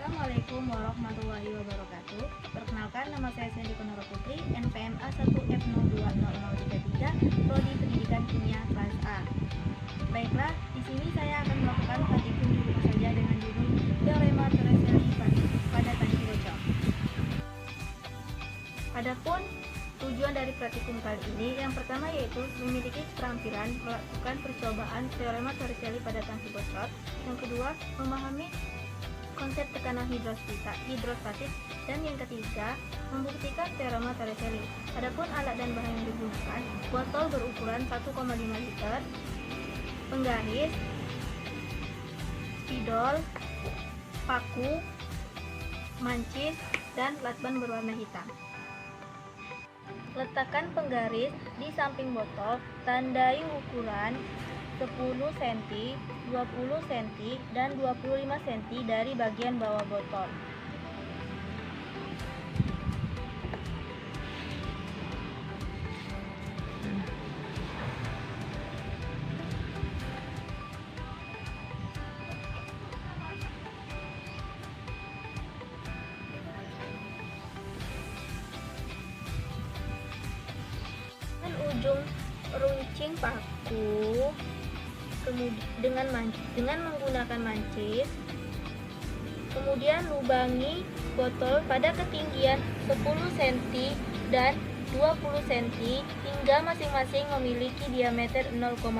Assalamualaikum warahmatullahi wabarakatuh. Perkenalkan, nama saya Sandy Konoro Putri, NPM A1F020033, Prodi Pendidikan Kimia kelas A. Baiklah, di sini saya akan melakukan praktikum di rumah saja dengan judul Teorema Torricelli pada tangki bocor. Adapun tujuan dari praktikum kali ini, yang pertama yaitu memiliki keterampilan melakukan percobaan teorema Torricelli pada tangki bocor. Yang kedua, memahami konsep tekanan hidrostatik, dan yang ketiga, membuktikan teorema Torricelli. Adapun alat dan bahan yang digunakan, botol berukuran 1,5 liter, penggaris, spidol, paku, mancis, dan lakban berwarna hitam. Letakkan penggaris di samping botol, tandai ukuran 10 cm, 20 cm, dan 25 cm dari bagian bawah botol. Dan ujung runcing paku dengan menggunakan mancis, kemudian lubangi botol pada ketinggian 10 cm dan 20 cm hingga masing-masing memiliki diameter 0,5.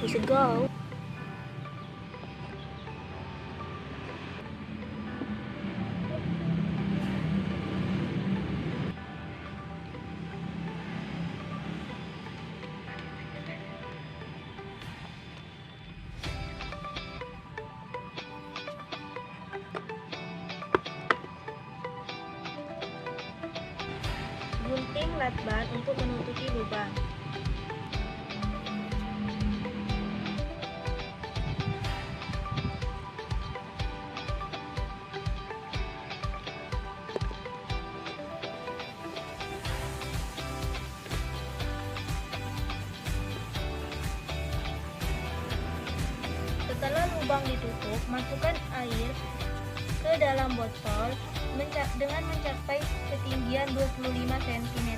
We should go. Gunting lakban untuk menutupi lubang. Setelah lubang ditutup, masukkan air ke dalam botol dengan mencapai ketinggian 25 cm.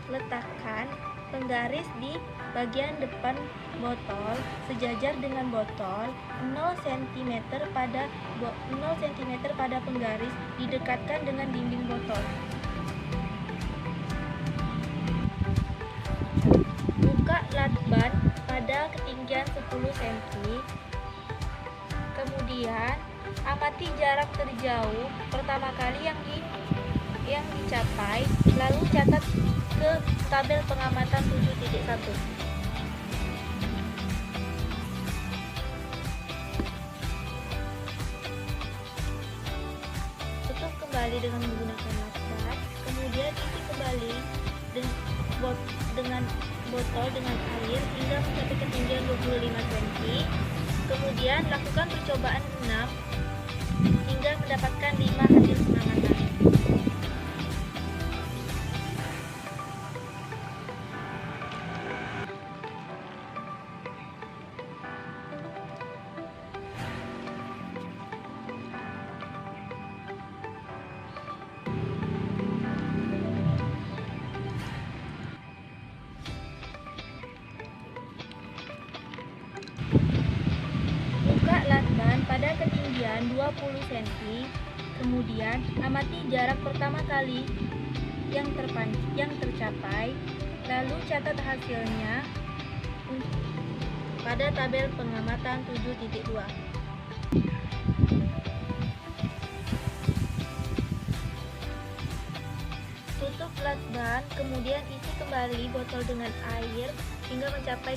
Letakkan penggaris di bagian depan botol sejajar dengan botol, 0 cm pada penggaris didekatkan dengan dinding botol. Buka lakban pada ketinggian 10 cm. Kemudian amati jarak terjauh pertama kali yang dicapai, lalu catat ke tabel pengamatan 7.1. Tutup kembali dengan menggunakan lakban, kemudian isi kembali dengan botol dengan air hingga mencapai ketinggian 25 cm. Kemudian lakukan percobaan 6 hingga mendapatkan 5 hasil pengamatan. Buka lakban pada ketinggian 20 cm, kemudian amati jarak pertama kali yang tercapai, lalu catat hasilnya pada tabel pengamatan 7.2. Tutup lakban, kemudian isi kembali botol dengan air hingga mencapai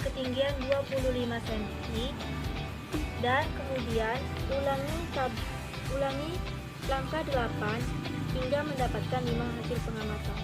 ketinggian 25 cm, dan kemudian Ulangi langkah 8 hingga mendapatkan 5 hasil pengamatan.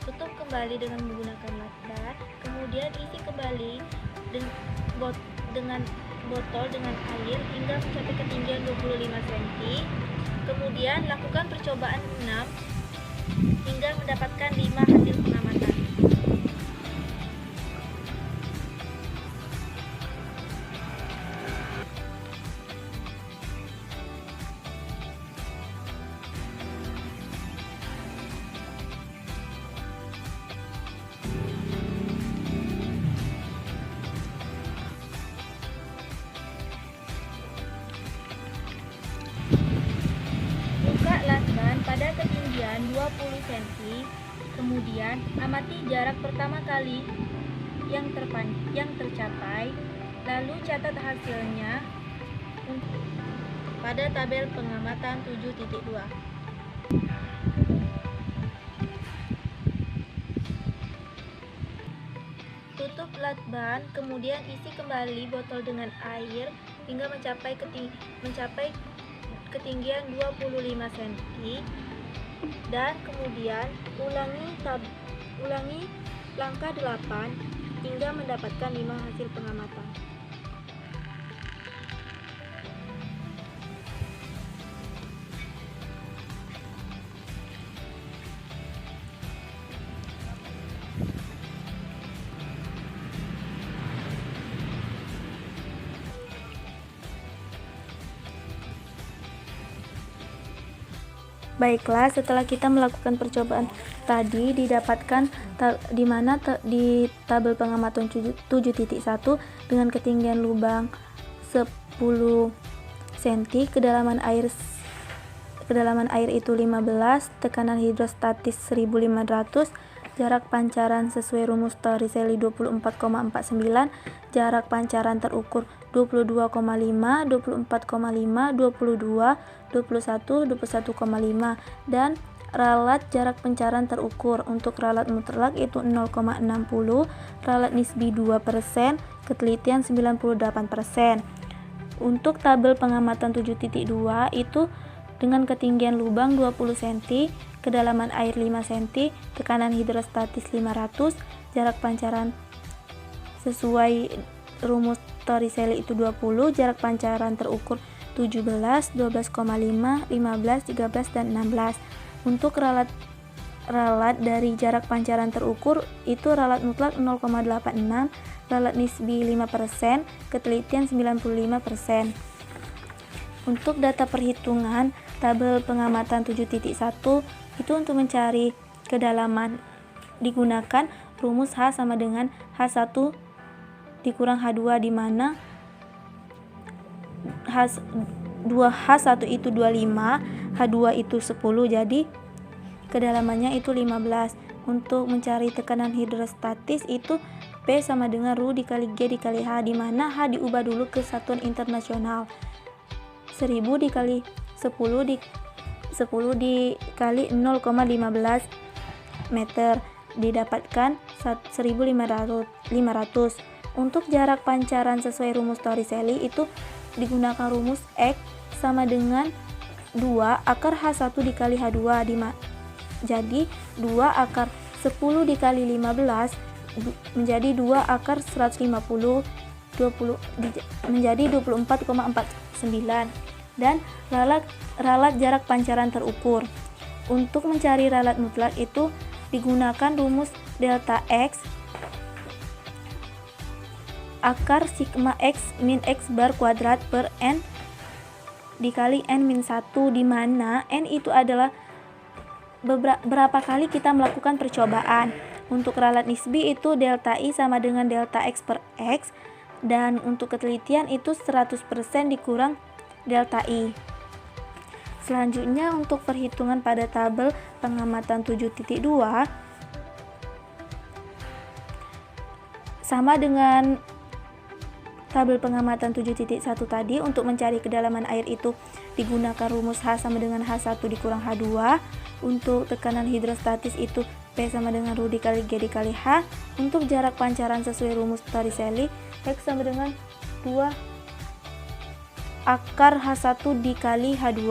Tutup kembali dengan menggunakan lakban, kemudian isi kembali dengan botol dengan air hingga mencapai ketinggian 25 cm. Kemudian lakukan percobaan 6 hingga mendapatkan 5 hasil pengamatan. Buka lakban pada ketinggian 20 cm, kemudian amati jarak pertama kali yang tercapai, lalu catat hasilnya pada tabel pengamatan 7.2. Tutup lakban, kemudian isi kembali botol dengan air hingga mencapai ketinggian 25 cm, dan kemudian ulangi langkah 8 hingga mendapatkan 5 hasil pengamatan. Baiklah, setelah kita melakukan percobaan tadi, didapatkan di mana di tabel pengamatan 7.1 dengan ketinggian lubang 10 cm, kedalaman air itu 15, tekanan hidrostatis 1500, jarak pancaran sesuai rumus Torricelli 24,49, jarak pancaran terukur 22,5, 24,5, 22, 21, 21,5, dan ralat jarak pancaran terukur. Untuk ralat mutlak itu 0,60, ralat nisbi 2%, ketelitian 98%. Untuk tabel pengamatan 7.2 itu dengan ketinggian lubang 20 cm, kedalaman air 5 cm, tekanan hidrostatis 500, jarak pancaran sesuai rumus Torricelli itu 20, jarak pancaran terukur 17, 12,5, 15, 13, dan 16. Untuk ralat dari jarak pancaran terukur itu ralat mutlak 0,86, ralat nisbi 5%, ketelitian 95%. Untuk data perhitungan tabel pengamatan 7.1 itu untuk mencari kedalaman digunakan rumus H sama dengan H1 dikurang H2, di mana H1 itu 25, H2 itu 10, jadi kedalamannya itu 15. Untuk mencari tekanan hidrostatis itu P sama dengan Ru dikali G dikali H, di mana H diubah dulu ke satuan internasional. 1000 dikali 10 dikali 0,15 meter didapatkan 1500. Untuk jarak pancaran sesuai rumus Torricelli itu digunakan rumus X sama dengan 2 akar H1 dikali H2, jadi 2 akar 10 dikali 15 menjadi 2 akar 150, 20 menjadi 24,49. Dan ralat jarak pancaran terukur. Untuk mencari ralat mutlak itu digunakan rumus delta X akar sigma X min X bar kuadrat per N dikali N min 1, di mana N itu adalah berapa kali kita melakukan percobaan. Untuk ralat nisbi itu delta I sama dengan delta X per X, dan untuk ketelitian itu 100% dikurang delta I. Selanjutnya untuk perhitungan pada tabel pengamatan 7.2 sama dengan tabel pengamatan 7.1 tadi. Untuk mencari kedalaman air itu digunakan rumus H sama dengan H1 dikurang H2. Untuk tekanan hidrostatis itu P sama dengan ρ dikali G dikali H. Untuk jarak pancaran sesuai rumus Torricelli, X sama dengan 2 akar H1 dikali H2.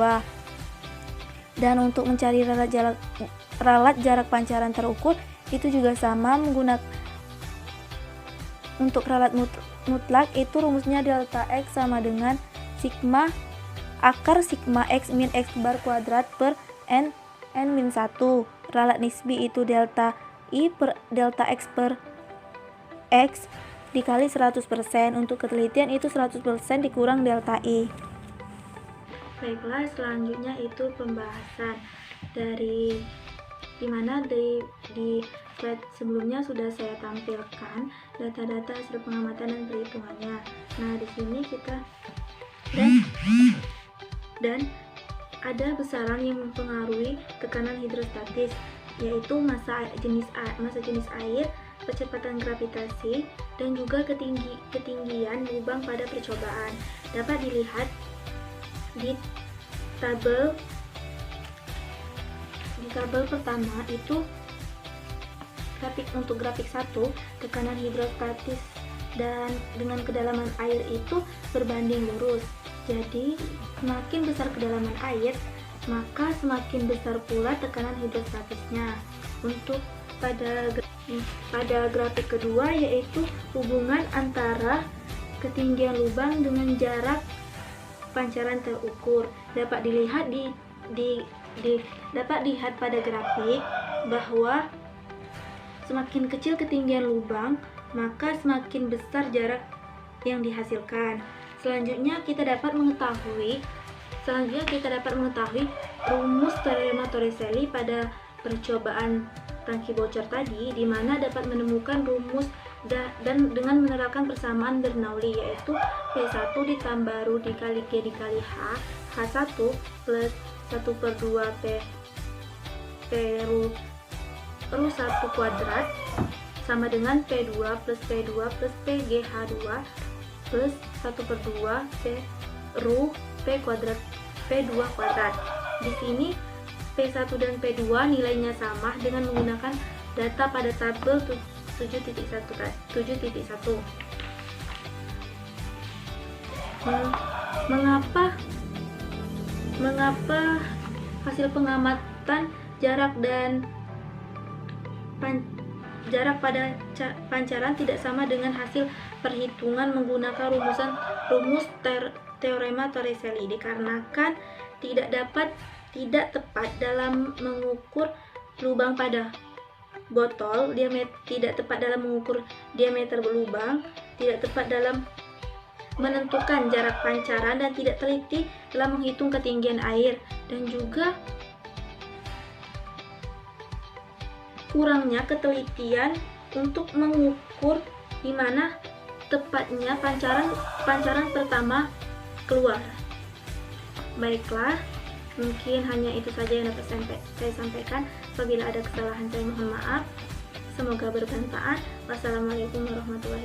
Dan untuk mencari ralat jarak pancaran terukur itu juga sama, menggunakan untuk ralat mutlak itu rumusnya delta X sama dengan sigma akar sigma X min X bar kuadrat per N min 1. Ralat nisbi itu delta I per delta X per X dikali 100%. Untuk ketelitian itu 100% dikurang delta I. Baiklah, selanjutnya itu pembahasan dari dimana di slide sebelumnya sudah saya tampilkan data-data hasil pengamatan dan perhitungannya. Nah, di sini kita dan ada besaran yang mempengaruhi tekanan hidrostatis, yaitu massa jenis air, kecepatan gravitasi, dan juga ketinggian lubang pada percobaan. Dapat dilihat di tabel pertama itu untuk grafik 1, tekanan hidrostatis dan dengan kedalaman air itu berbanding lurus. Jadi semakin besar kedalaman air, maka semakin besar pula tekanan hidrostatisnya. Untuk pada grafik kedua, yaitu hubungan antara ketinggian lubang dengan jarak pancaran terukur, dapat dilihat dapat dilihat pada grafik bahwa semakin kecil ketinggian lubang, maka semakin besar jarak yang dihasilkan. Selanjutnya kita dapat mengetahui rumus teorema Torricelli pada percobaan tangki bocor tadi, di mana dapat menemukan rumus dan dengan menerapkan persamaan Bernoulli, yaitu P1 ditambah ρ dikali G dikali H, H1 plus 1/2 P ρ 1 kuadrat sama dengan P2 plus P2 plus PGH2 plus 1/2 P ρ P2 kuadrat. Di sini P1 dan P2 nilainya sama dengan menggunakan data pada tabel 7.1. Mengapa hasil pengamatan jarak pada pancaran tidak sama dengan hasil perhitungan menggunakan rumus teorema Torricelli? Dikarenakan tidak tepat dalam mengukur lubang pada botol, tidak tepat dalam mengukur diameter lubang, tidak tepat dalam menentukan jarak pancaran, dan tidak teliti dalam menghitung ketinggian air, dan juga kurangnya ketelitian untuk mengukur di mana tepatnya pancaran pertama keluar. Baiklah, mungkin hanya itu saja yang dapat saya sampaikan. Apabila ada kesalahan, saya mohon maaf. Semoga bermanfaat. Wassalamualaikum warahmatullahi wabarakatuh.